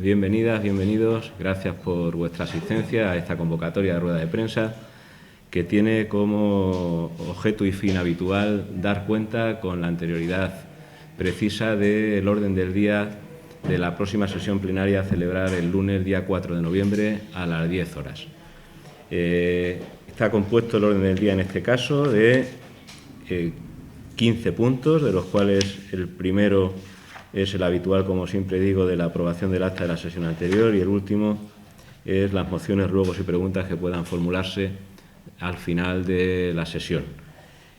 Bienvenidas, bienvenidos. Gracias por vuestra asistencia a esta convocatoria de rueda de prensa que tiene como objeto y fin habitual dar cuenta con la anterioridad precisa del orden del día de la próxima sesión plenaria a celebrar el lunes, día 4 de noviembre, a las 10 horas. Está compuesto el orden del día, en este caso, de 15 puntos, de los cuales el primero es el habitual, como siempre digo, de la aprobación del acta de la sesión anterior, y el último es las mociones, ruegos y preguntas que puedan formularse al final de la sesión.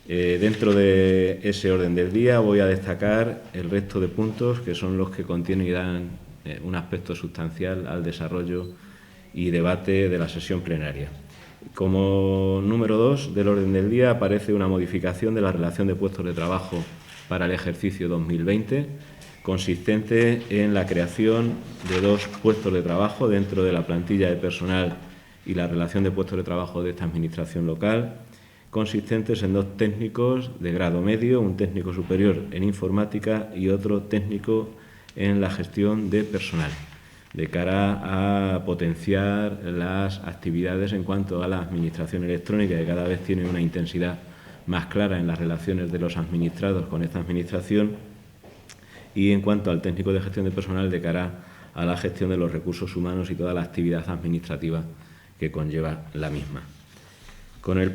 Dentro de ese orden del día voy a destacar el resto de puntos, que son los que contienen y dan un aspecto sustancial al desarrollo y debate de la sesión plenaria. Como número 2 del orden del día aparece una modificación de la relación de puestos de trabajo para el ejercicio 2020, consistente en la creación de 2 puestos de trabajo dentro de la plantilla de personal y la relación de puestos de trabajo de esta Administración local, consistentes en 2 técnicos de grado medio, un técnico superior en informática y otro técnico en la gestión de personal, de cara a potenciar las actividades en cuanto a la administración electrónica, que cada vez tiene una intensidad más clara en las relaciones de los administrados con esta Administración, y en cuanto al técnico de gestión de personal, de cara a la gestión de los recursos humanos y toda la actividad administrativa que conlleva la misma. Con el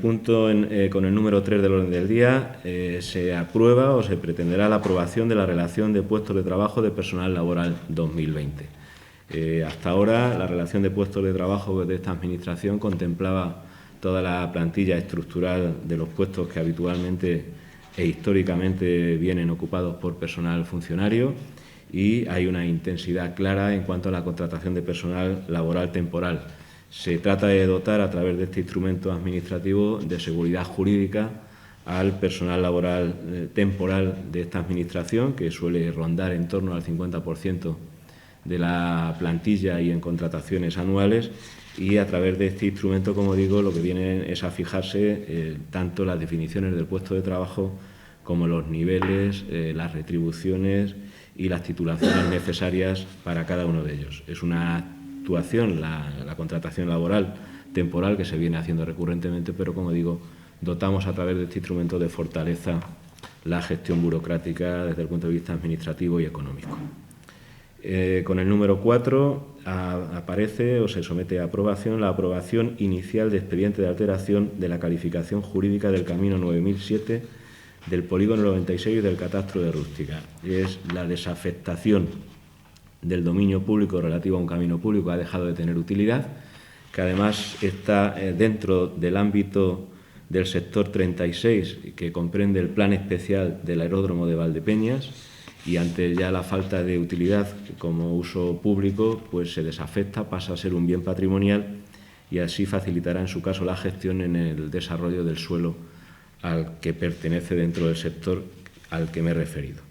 número 3 del orden del día se aprueba o se pretenderá la aprobación de la relación de puestos de trabajo de personal laboral 2020. Hasta ahora, la relación de puestos de trabajo de esta Administración contemplaba toda la plantilla estructural de los puestos que habitualmente e históricamente vienen ocupados por personal funcionario, y hay una intensidad clara en cuanto a la contratación de personal laboral temporal. Se trata de dotar, a través de este instrumento administrativo, de seguridad jurídica al personal laboral temporal de esta Administración, que suele rondar en torno al 50% de la plantilla y en contrataciones anuales, y a través de este instrumento, como digo, lo que viene es a fijarse tanto las definiciones del puesto de trabajo como los niveles, las retribuciones y las titulaciones necesarias para cada uno de ellos. Es una actuación, la contratación laboral temporal, que se viene haciendo recurrentemente, pero, como digo, dotamos a través de este instrumento de fortaleza la gestión burocrática desde el punto de vista administrativo y económico. Con el número 4 aparece o se somete a aprobación la aprobación inicial de expediente de alteración de la calificación jurídica del camino 9007 del polígono 96 del catastro de Rústica. Es la desafectación del dominio público relativo a un camino público que ha dejado de tener utilidad, que además está dentro del ámbito del sector 36, que comprende el plan especial del aeródromo de Valdepeñas, y ante ya la falta de utilidad como uso público, pues se desafecta, pasa a ser un bien patrimonial, y así facilitará en su caso la gestión en el desarrollo del suelo al que pertenece dentro del sector al que me he referido.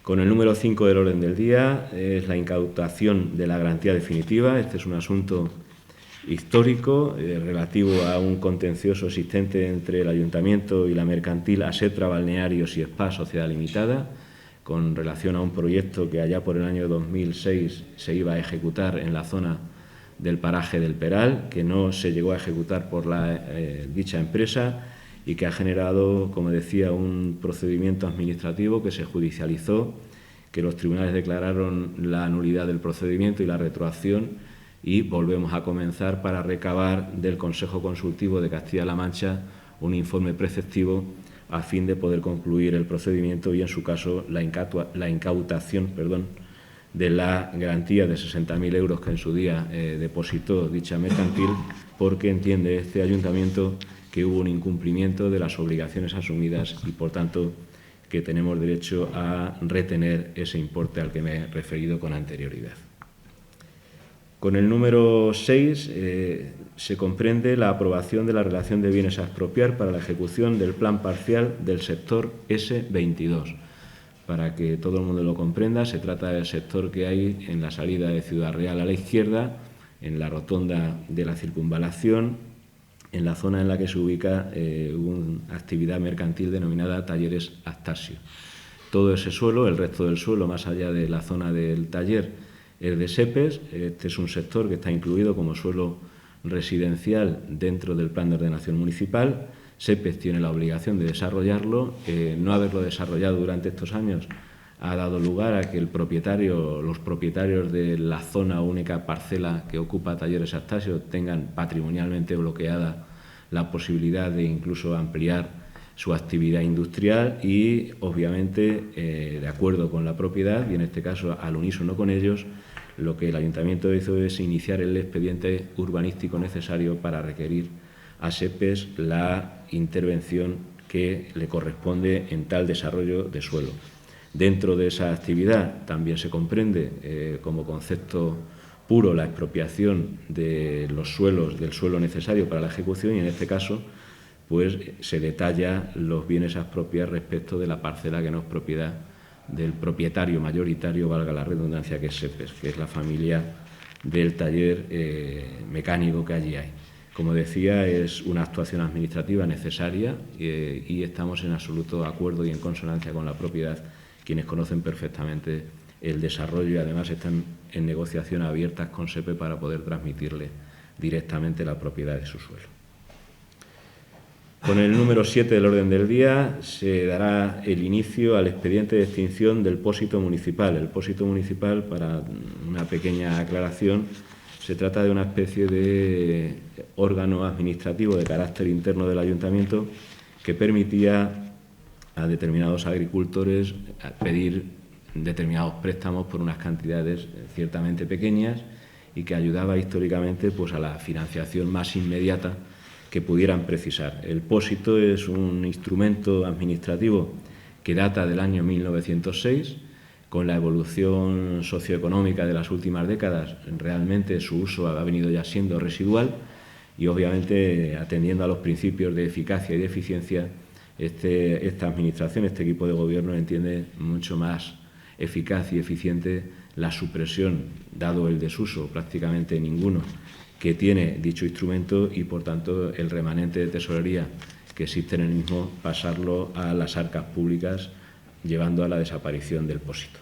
Con el número 5 del orden del día es la incautación de la garantía definitiva. Este es un asunto histórico relativo a un contencioso existente entre el Ayuntamiento y la mercantil Asetra Balnearios y Spa Sociedad Limitada, con relación a un proyecto que allá por el año 2006 se iba a ejecutar en la zona del paraje del Peral, que no se llegó a ejecutar por dicha empresa, y que ha generado, como decía, un procedimiento administrativo que se judicializó, que los tribunales declararon la nulidad del procedimiento y la retroacción, y volvemos a comenzar para recabar del Consejo Consultivo de Castilla-La Mancha un informe preceptivo a fin de poder concluir el procedimiento y, en su caso, la incautación de la garantía de 60.000 euros que en su día depositó dicha mercantil, porque entiende este Ayuntamiento que hubo un incumplimiento de las obligaciones asumidas y, por tanto, que tenemos derecho a retener ese importe al que me he referido con anterioridad. Con el número 6 se comprende la aprobación de la relación de bienes a expropiar para la ejecución del plan parcial del sector S22. Para que todo el mundo lo comprenda, se trata del sector que hay en la salida de Ciudad Real a la izquierda, en la rotonda de la circunvalación, en la zona en la que se ubica una actividad mercantil denominada Talleres Astasio. Todo ese suelo, el resto del suelo, más allá de la zona del taller, es de SEPES. Este es un sector que está incluido como suelo residencial dentro del Plan de Ordenación Municipal. SEPES tiene la obligación de desarrollarlo. No haberlo desarrollado durante estos años ha dado lugar a que los propietarios de la zona única parcela que ocupa Talleres Astasio tengan patrimonialmente bloqueada la posibilidad de incluso ampliar su actividad industrial y, obviamente, de acuerdo con la propiedad y, en este caso, al unísono con ellos, lo que el Ayuntamiento hizo es iniciar el expediente urbanístico necesario para requerir a SEPES la intervención que le corresponde en tal desarrollo de suelo. Dentro de esa actividad también se comprende como concepto puro la expropiación de los suelos, del suelo necesario para la ejecución y, en este caso, pues se detalla los bienes a expropiar respecto de la parcela que no es propiedad del propietario mayoritario, valga la redundancia, que es SEPES, que es la familia del taller mecánico que allí hay. Como decía, es una actuación administrativa necesaria y estamos en absoluto acuerdo y en consonancia con la propiedad, quienes conocen perfectamente el desarrollo y además están en negociación abiertas con SEPES para poder transmitirle directamente la propiedad de su suelo. Con el número 7 del orden del día se dará el inicio al expediente de extinción del pósito municipal. El pósito municipal, para una pequeña aclaración, se trata de una especie de órgano administrativo de carácter interno del Ayuntamiento que permitía a determinados agricultores pedir determinados préstamos por unas cantidades ciertamente pequeñas y que ayudaba históricamente pues, a la financiación más inmediata que pudieran precisar. El pósito es un instrumento administrativo que data del año 1906. Con la evolución socioeconómica de las últimas décadas, realmente su uso ha venido ya siendo residual y, obviamente, atendiendo a los principios de eficacia y de eficiencia, esta Administración, este equipo de Gobierno, entiende mucho más eficaz y eficiente la supresión, dado el desuso prácticamente ninguno que tiene dicho instrumento y, por tanto, el remanente de tesorería que existe en el mismo, pasarlo a las arcas públicas, llevando a la desaparición del pósito.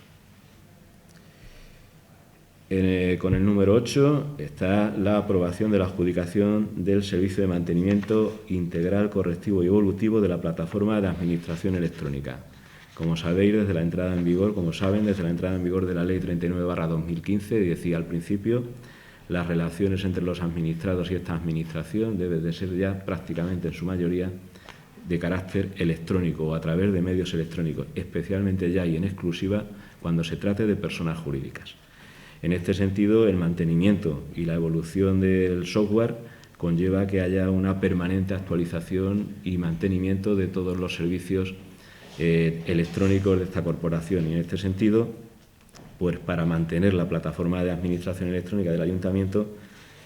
Con el número 8 está la aprobación de la adjudicación del servicio de mantenimiento integral, correctivo y evolutivo de la plataforma de administración electrónica. Como sabéis, desde la entrada en vigor, desde la entrada en vigor de la Ley 39/2015, decía al principio, las relaciones entre los administrados y esta Administración deben de ser ya prácticamente en su mayoría de carácter electrónico o a través de medios electrónicos, especialmente ya y en exclusiva cuando se trate de personas jurídicas. En este sentido, el mantenimiento y la evolución del software conlleva que haya una permanente actualización y mantenimiento de todos los servicios electrónicos de esta corporación. Y en este sentido, pues para mantener la plataforma de administración electrónica del Ayuntamiento,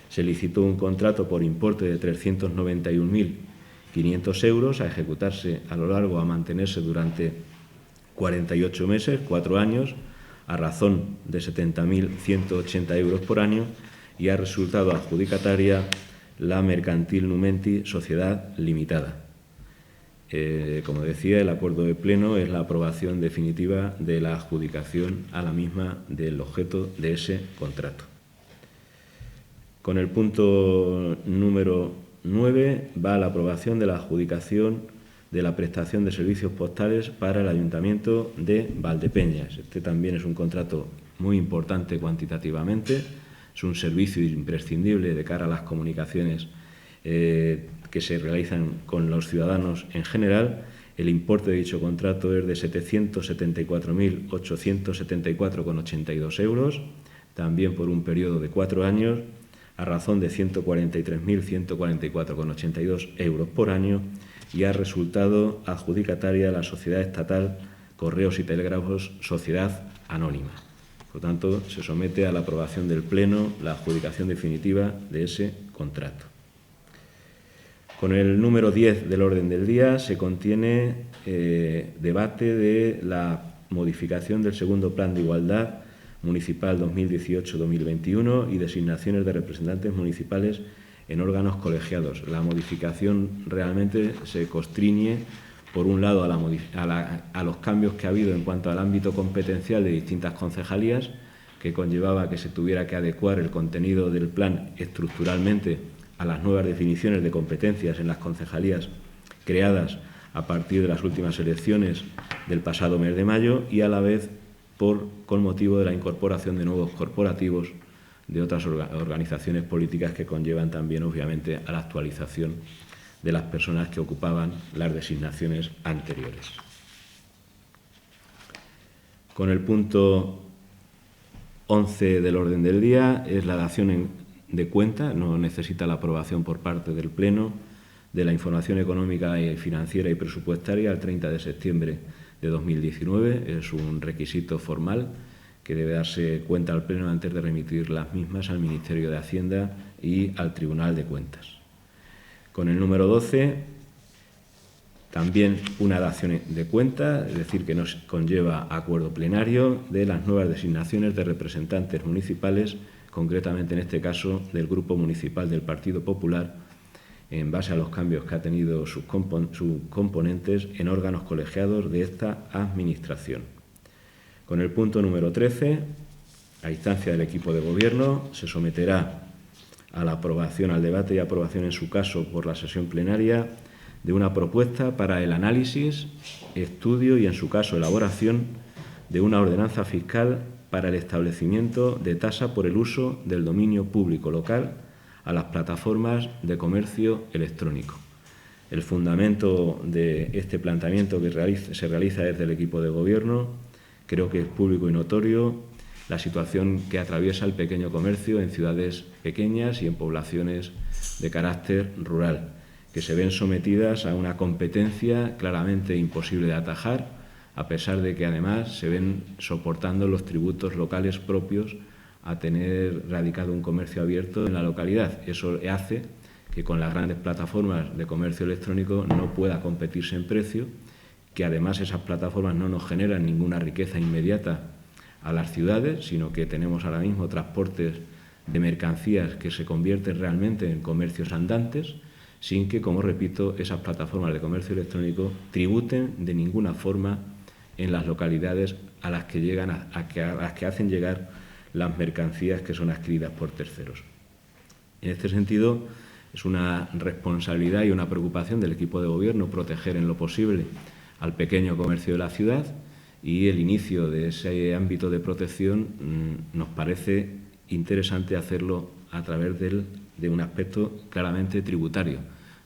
se licitó un contrato por importe de 391.500 euros a ejecutarse a lo largo, a mantenerse durante 48 meses, 4 años, a razón de 70.180 euros por año, y ha resultado adjudicataria la Mercantil Numenti Sociedad Limitada. Como decía, el acuerdo de pleno es la aprobación definitiva de la adjudicación a la misma del objeto de ese contrato. Con el punto número 9 va la aprobación de la adjudicación de la prestación de servicios postales para el Ayuntamiento de Valdepeñas. Este también es un contrato muy importante cuantitativamente, es un servicio imprescindible de cara a las comunicaciones que se realizan con los ciudadanos en general. El importe de dicho contrato es de 774.874,82 euros, también por un periodo de 4 años, a razón de 143.144,82 euros por año, y ha resultado adjudicataria la Sociedad Estatal Correos y Telégrafos Sociedad Anónima. Por tanto, se somete a la aprobación del Pleno la adjudicación definitiva de ese contrato. Con el número 10 del orden del día se contiene debate de la modificación del segundo Plan de Igualdad Municipal 2018-2021 y designaciones de representantes municipales en órganos colegiados. La modificación realmente se constriñe, por un lado, a los cambios que ha habido en cuanto al ámbito competencial de distintas concejalías, que conllevaba que se tuviera que adecuar el contenido del plan estructuralmente a las nuevas definiciones de competencias en las concejalías creadas a partir de las últimas elecciones del pasado mes de mayo y a la vez con motivo de la incorporación de nuevos corporativos de otras organizaciones políticas que conllevan también, obviamente, a la actualización de las personas que ocupaban las designaciones anteriores. Con el punto 11 del orden del día es la dación de cuenta, no necesita la aprobación por parte del Pleno, de la información económica, financiera y presupuestaria al 30 de septiembre de 2019. Es un requisito formal que debe darse cuenta al Pleno antes de remitir las mismas al Ministerio de Hacienda y al Tribunal de Cuentas. Con el número 12, también una dación de cuenta, es decir, que nos conlleva acuerdo plenario de las nuevas designaciones de representantes municipales, concretamente en este caso del Grupo Municipal del Partido Popular, en base a los cambios que ha tenido sus componentes en órganos colegiados de esta Administración. Con el punto número 13, a instancia del equipo de Gobierno, se someterá a la aprobación, al debate y aprobación en su caso por la sesión plenaria de una propuesta para el análisis, estudio y en su caso elaboración de una ordenanza fiscal para el establecimiento de tasa por el uso del dominio público local a las plataformas de comercio electrónico. El fundamento de este planteamiento que se realiza desde el equipo de Gobierno creo que es público y notorio la situación que atraviesa el pequeño comercio en ciudades pequeñas y en poblaciones de carácter rural, que se ven sometidas a una competencia claramente imposible de atajar, a pesar de que además se ven soportando los tributos locales propios a tener radicado un comercio abierto en la localidad. Eso hace que con las grandes plataformas de comercio electrónico no pueda competirse en precio, que además esas plataformas no nos generan ninguna riqueza inmediata a las ciudades, sino que tenemos ahora mismo transportes de mercancías que se convierten realmente en comercios andantes, sin que, como repito, esas plataformas de comercio electrónico tributen de ninguna forma en las localidades a las que llegan, a las que hacen llegar las mercancías que son adquiridas por terceros. En este sentido, es una responsabilidad y una preocupación del equipo de Gobierno proteger en lo posible al pequeño comercio de la ciudad, y el inicio de ese ámbito de protección nos parece interesante hacerlo a través de un aspecto claramente tributario,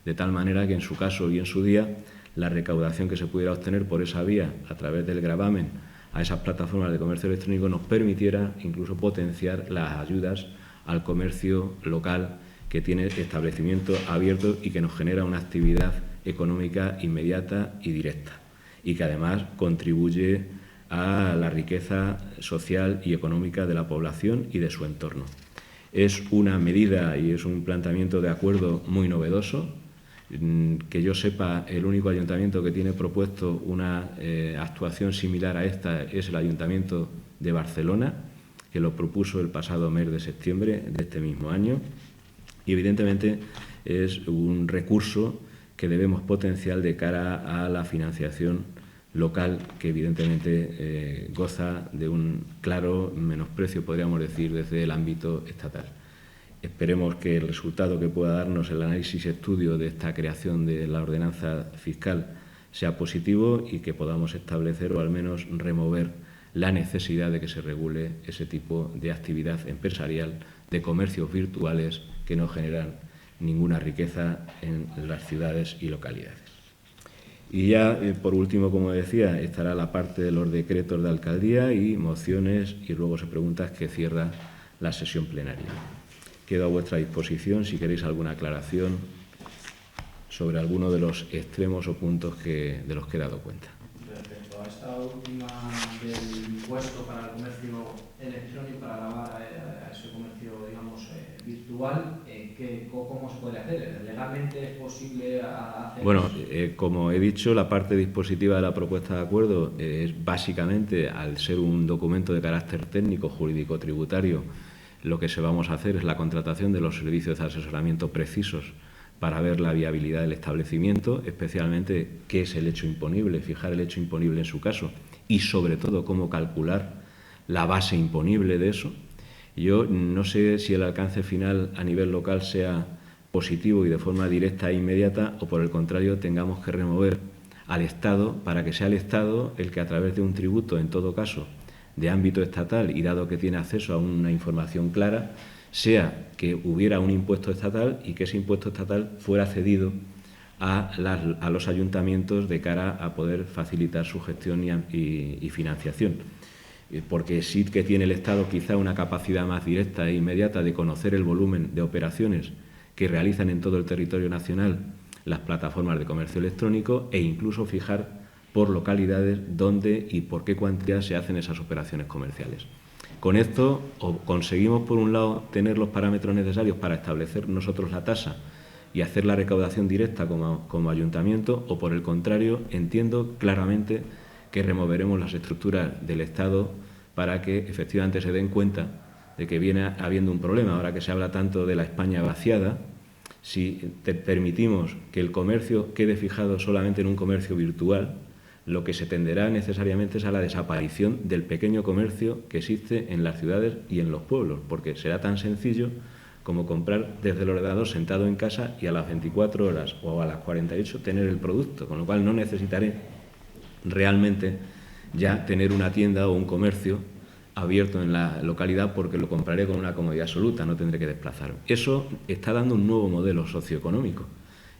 de tal manera que en su caso y en su día la recaudación que se pudiera obtener por esa vía a través del gravamen a esas plataformas de comercio electrónico nos permitiera incluso potenciar las ayudas al comercio local que tiene establecimiento abierto y que nos genera una actividad económica inmediata y directa, y que además contribuye a la riqueza social y económica de la población y de su entorno. Es una medida y es un planteamiento de acuerdo muy novedoso. Que yo sepa, el único ayuntamiento que tiene propuesto una actuación similar a esta es el Ayuntamiento de Barcelona, que lo propuso el pasado mes de septiembre de este mismo año. Y evidentemente es un recurso que debemos potenciar de cara a la financiación local, que evidentemente goza de un claro menosprecio, podríamos decir, desde el ámbito estatal. Esperemos que el resultado que pueda darnos el análisis y estudio de esta creación de la ordenanza fiscal sea positivo y que podamos establecer o al menos remover la necesidad de que se regule ese tipo de actividad empresarial, de comercios virtuales que no generan ninguna riqueza en las ciudades y localidades. Y ya, por último, como decía, estará la parte de los decretos de alcaldía y mociones y ruegos y preguntas que cierra la sesión plenaria. Quedo a vuestra disposición si queréis alguna aclaración sobre alguno de los extremos o puntos de los que he dado cuenta. Respecto a esta última del impuesto para el comercio electrónico, para gravar a ese comercio, digamos, virtual, ¿cómo se puede hacer? ¿Legalmente es posible hacer? Bueno, como he dicho, la parte dispositiva de la propuesta de acuerdo es básicamente, al ser un documento de carácter técnico, jurídico, tributario, lo que se vamos a hacer es la contratación de los servicios de asesoramiento precisos para ver la viabilidad del establecimiento, especialmente qué es el hecho imponible, fijar el hecho imponible en su caso y, sobre todo, cómo calcular la base imponible de eso. Yo no sé si el alcance final a nivel local sea positivo y de forma directa e inmediata, o por el contrario tengamos que remover al Estado para que sea el Estado el que, a través de un tributo, en todo caso de ámbito estatal, y dado que tiene acceso a una información clara, sea que hubiera un impuesto estatal y que ese impuesto estatal fuera cedido a los ayuntamientos de cara a poder facilitar su gestión y financiación. Porque sí que tiene el Estado quizá una capacidad más directa e inmediata de conocer el volumen de operaciones que realizan en todo el territorio nacional las plataformas de comercio electrónico, e incluso fijar por localidades dónde y por qué cuantía se hacen esas operaciones comerciales. Con esto o conseguimos, por un lado, tener los parámetros necesarios para establecer nosotros la tasa y hacer la recaudación directa como ayuntamiento, o por el contrario, entiendo claramente que removeremos las estructuras del Estado para que efectivamente se den cuenta de que viene habiendo un problema. Ahora que se habla tanto de la España vaciada, si permitimos que el comercio quede fijado solamente en un comercio virtual, lo que se tenderá necesariamente es a la desaparición del pequeño comercio que existe en las ciudades y en los pueblos, porque será tan sencillo como comprar desde el ordenador sentado en casa y a las 24 horas o a las 48 tener el producto, con lo cual no necesitaré realmente ya tener una tienda o un comercio abierto en la localidad, porque lo compraré con una comodidad absoluta, no tendré que desplazarme. Eso está dando un nuevo modelo socioeconómico,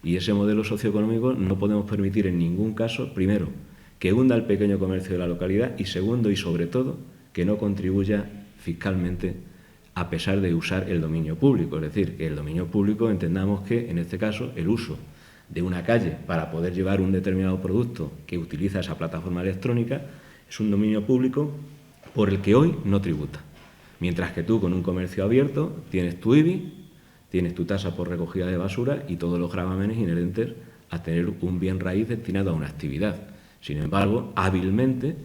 y ese modelo socioeconómico no podemos permitir en ningún caso, primero, que hunda el pequeño comercio de la localidad, y segundo y sobre todo, que no contribuya fiscalmente a pesar de usar el dominio público. Es decir, que el dominio público, entendamos que en este caso el uso de una calle para poder llevar un determinado producto que utiliza esa plataforma electrónica es un dominio público por el que hoy no tributa. Mientras que tú, con un comercio abierto, tienes tu IBI, tienes tu tasa por recogida de basura y todos los gravámenes inherentes a tener un bien raíz destinado a una actividad. Sin embargo, hábilmente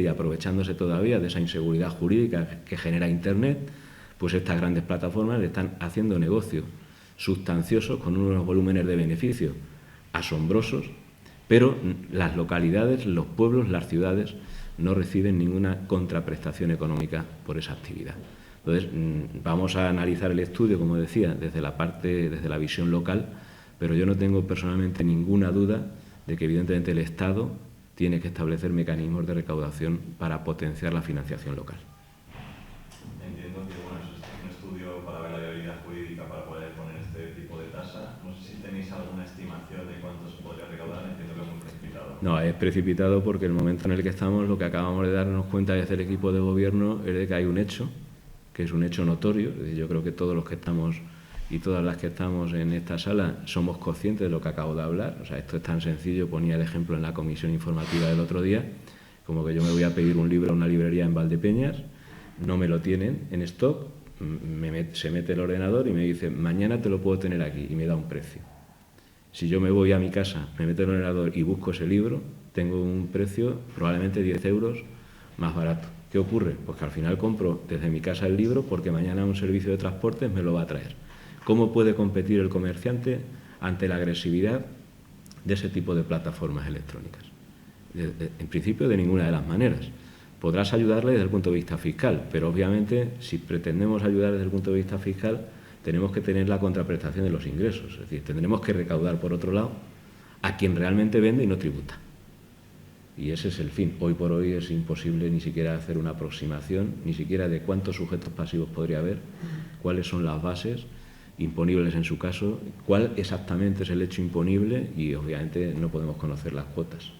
y aprovechándose todavía de esa inseguridad jurídica que genera Internet, pues estas grandes plataformas están haciendo negocios sustanciosos con unos volúmenes de beneficio asombrosos, pero las localidades, los pueblos, las ciudades no reciben ninguna contraprestación económica por esa actividad. Entonces, vamos a analizar el estudio, como decía, desde la visión local, pero yo no tengo personalmente ninguna duda de que evidentemente el Estado tiene que establecer mecanismos de recaudación para potenciar la financiación local. Entiendo que eso es un estudio para ver la viabilidad jurídica para poder poner este tipo de tasa. No sé si tenéis alguna estimación de cuánto se podría recaudar. Entiendo que es muy precipitado. No, es precipitado porque el momento en el que estamos, lo que acabamos de darnos cuenta desde el equipo de gobierno es de que hay un hecho, que es un hecho notorio. Es decir, yo creo que todos los que estamos y todas las que estamos en esta sala somos conscientes de lo que acabo de hablar. O sea, esto es tan sencillo. Ponía el ejemplo en la comisión informativa del otro día, como que yo me voy a pedir un libro a una librería en Valdepeñas, no me lo tienen en stock, se mete el ordenador y me dice, mañana te lo puedo tener aquí, y me da un precio. Si yo me voy a mi casa, me meto en el ordenador y busco ese libro, tengo un precio probablemente 10 euros más barato. ¿Qué ocurre? Pues que al final compro desde mi casa el libro porque mañana un servicio de transportes me lo va a traer. ¿Cómo puede competir el comerciante ante la agresividad de ese tipo de plataformas electrónicas? En principio, de ninguna de las maneras. Podrás ayudarle desde el punto de vista fiscal, pero obviamente si pretendemos ayudar desde el punto de vista fiscal, tenemos que tener la contraprestación de los ingresos. Es decir, tendremos que recaudar, por otro lado, a quien realmente vende y no tributa. Y ese es el fin. Hoy por hoy es imposible ni siquiera hacer una aproximación, ni siquiera de cuántos sujetos pasivos podría haber, cuáles son las bases imponibles en su caso, cuál exactamente es el hecho imponible, y obviamente no podemos conocer las cuotas.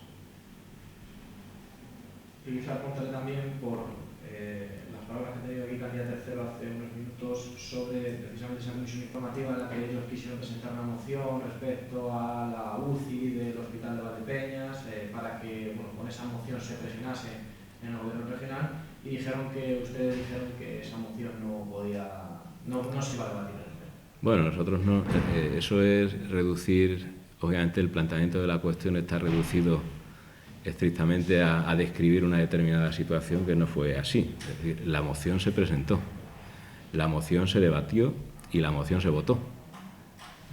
Y quisiera preguntarle también por las palabras que ha tenido aquí Candía Tercero hace unos minutos sobre precisamente esa comisión informativa en la que ellos quisieron presentar una moción respecto a la UCI del Hospital de Valdepeñas, para que con esa moción se presionase en el gobierno regional, y ustedes dijeron que esa moción no se iba a debatir. Bueno, nosotros no. Eso es reducir, obviamente el planteamiento de la cuestión está reducido estrictamente a describir una determinada situación, que no fue así. Es decir, la moción se presentó, la moción se debatió y la moción se votó.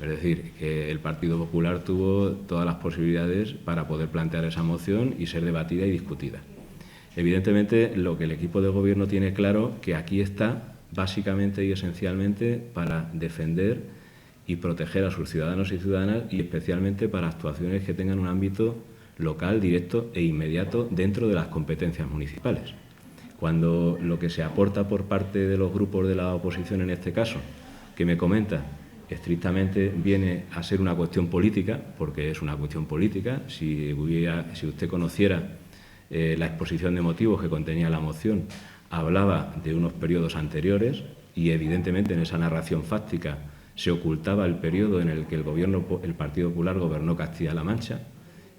Es decir, que el Partido Popular tuvo todas las posibilidades para poder plantear esa moción y ser debatida y discutida. Evidentemente, lo que el equipo de gobierno tiene claro que aquí está básicamente y esencialmente para defender y proteger a sus ciudadanos y ciudadanas, y especialmente para actuaciones que tengan un ámbito local, directo e inmediato dentro de las competencias municipales. Cuando lo que se aporta por parte de los grupos de la oposición, en este caso, que me comenta, estrictamente viene a ser una cuestión política, porque es una cuestión política. Si usted conociera la exposición de motivos que contenía la moción, hablaba de unos periodos anteriores y, evidentemente, en esa narración fáctica se ocultaba el periodo en el que el Partido Popular gobernó Castilla-La Mancha,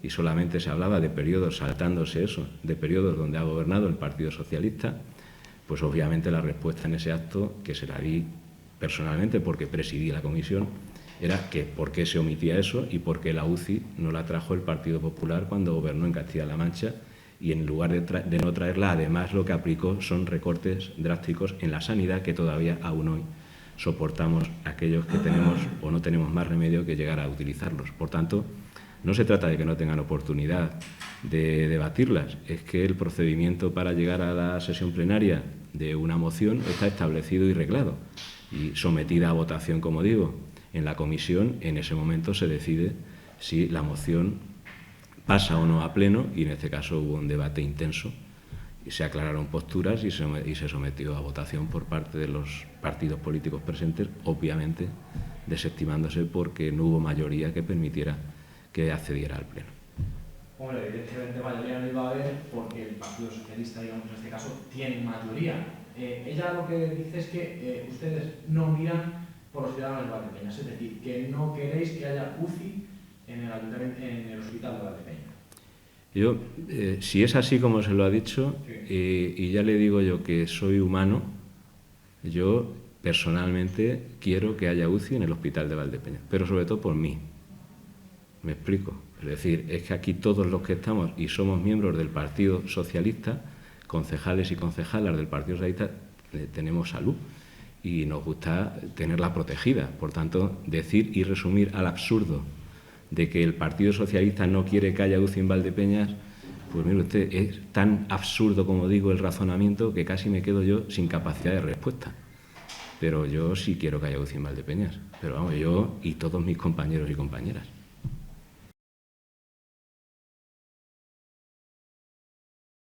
y solamente se hablaba de periodos, saltándose eso, de periodos donde ha gobernado el Partido Socialista. Pues obviamente la respuesta en ese acto, que se la di personalmente porque presidí la comisión, era que por qué se omitía eso y por qué la UCI no la trajo el Partido Popular cuando gobernó en Castilla-La Mancha, y en lugar de no traerla, además lo que aplicó son recortes drásticos en la sanidad que todavía aún hoy soportamos aquellos que tenemos o no tenemos más remedio que llegar a utilizarlos. Por tanto, no se trata de que no tengan oportunidad de debatirlas, es que el procedimiento para llegar a la sesión plenaria de una moción está establecido y reglado, y sometida a votación, como digo, en la comisión. En ese momento se decide si la moción pasa o no a pleno, y en este caso hubo un debate intenso y se aclararon posturas y se sometió a votación por parte de los partidos políticos presentes, obviamente desestimándose porque no hubo mayoría que permitiera que accediera al pleno. Hombre, evidentemente mayoría no iba a haber porque el Partido Socialista, digamos, en este caso, tiene mayoría. Ella lo que dice es que ustedes no miran por los ciudadanos de Valdepeñas, es decir, que no queréis que haya UCI en el hospital de Valdepeñas. Yo, si es así como se lo ha dicho, y ya le digo yo que soy humano, yo personalmente quiero que haya UCI en el hospital de Valdepeñas, pero sobre todo por mí. ¿Me explico? Es decir, es que aquí todos los que estamos y somos miembros del Partido Socialista, concejales y concejalas del Partido Socialista, tenemos salud y nos gusta tenerla protegida. Por tanto, decir y resumir al absurdo de que el Partido Socialista no quiere que haya UCI en Valdepeñas, pues mire usted, es tan absurdo, como digo, el razonamiento, que casi me quedo yo sin capacidad de respuesta. Pero yo sí quiero que haya UCI en Valdepeñas, pero vamos, yo y todos mis compañeros y compañeras.